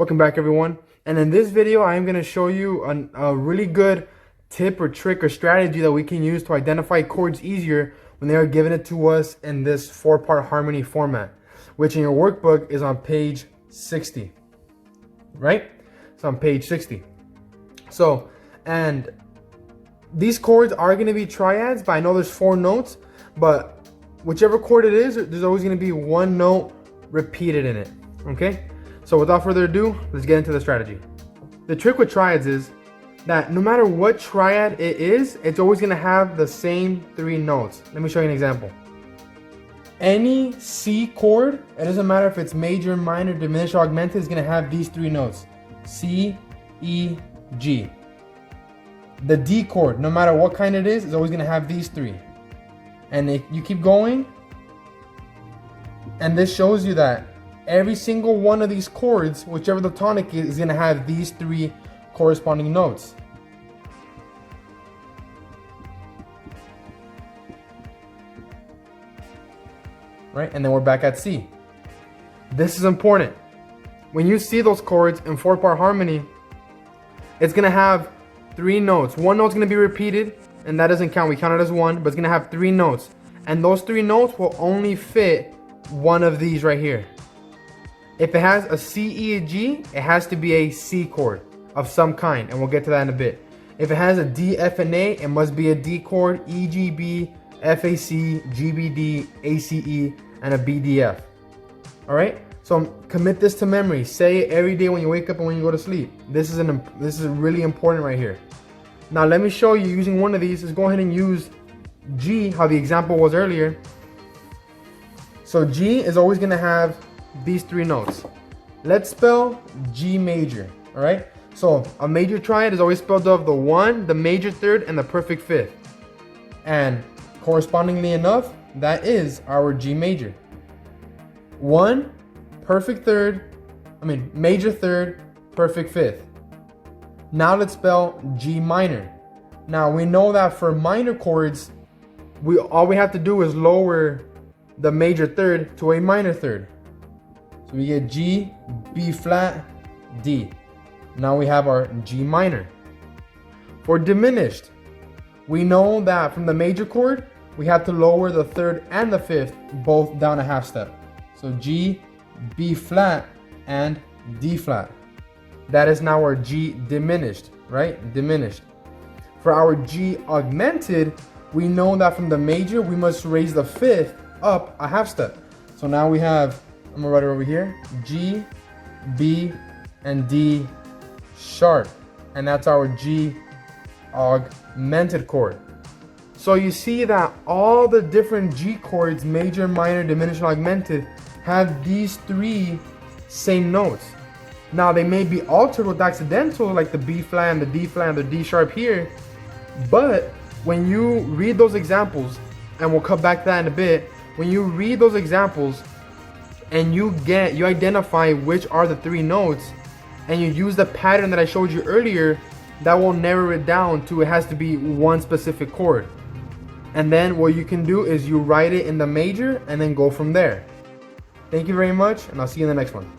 Welcome back, everyone. And in this video, I am going to show you a really good tip or trick or strategy that we can use to identify chords easier when they are given it to us in this 4-part harmony format, which in your workbook is on page 60, right? It's on page 60. So, and these chords are going to be triads, but I know there's 4 notes, but whichever chord it is, there's always going to be one note repeated in it, okay? So without further ado, let's get into the strategy. The trick with triads is that no matter what triad it is, it's always going to have the same 3 notes. Let me show you an example. Any C chord, it doesn't matter if it's major, minor, diminished, or augmented, is going to have these 3 notes. C, E, G. The D chord, no matter what kind it is always going to have these 3. And if you keep going, and this shows you that every single one of these chords, whichever the tonic is going to have these 3 corresponding notes. Right? And then we're back at C. This is important. When you see those chords in 4-part harmony, it's going to have 3 notes. One note's going to be repeated, and that doesn't count. We count it as 1, but it's going to have 3 notes. And those 3 notes will only fit one of these right here. If it has a C, E, and G, it has to be a C chord of some kind, and we'll get to that in a bit. If it has a D, F, and A, it must be a D chord, E, G, B, F, A, C, G, B, D, A, C, E, and a B, D, F. All right? So commit this to memory. Say it every day when you wake up and when you go to sleep. This is really important right here. Now let me show you using one of these. Let's go ahead and use G, how the example was earlier. So G is always going to have these 3 notes. Let's spell G major. All right, so a major triad is always spelled of the 1, the major third, and the perfect 5th, and correspondingly enough, that is our G major. 1, perfect third, major third, perfect 5th. Now let's spell G minor. Now we know that for minor chords, all we have to do is lower the major third to a minor third. So we get G, B flat, D. Now we have our G minor. For diminished, we know that from the major chord, we have to lower the 3rd and the 5th both down a half step. So G, B flat, and D flat. That is now our G diminished, right? Diminished. For our G augmented, we know that from the major, we must raise the 5th up a half step. So now we have, I'm gonna write it over here, G, B, and D sharp. And that's our G augmented chord. So you see that all the different G chords, major, minor, diminished, and augmented, have these 3 same notes. Now they may be altered with accidental, like the B flat and the D flat and the D sharp here, but when you read those examples, and we'll come back to that in a bit, when you read those examples and you identify which are the 3 notes, and you use the pattern that I showed you earlier, that will narrow it down to it has to be one specific chord. And then what you can do is you write it in the major and then go from there. Thank you very much, and I'll see you in the next one.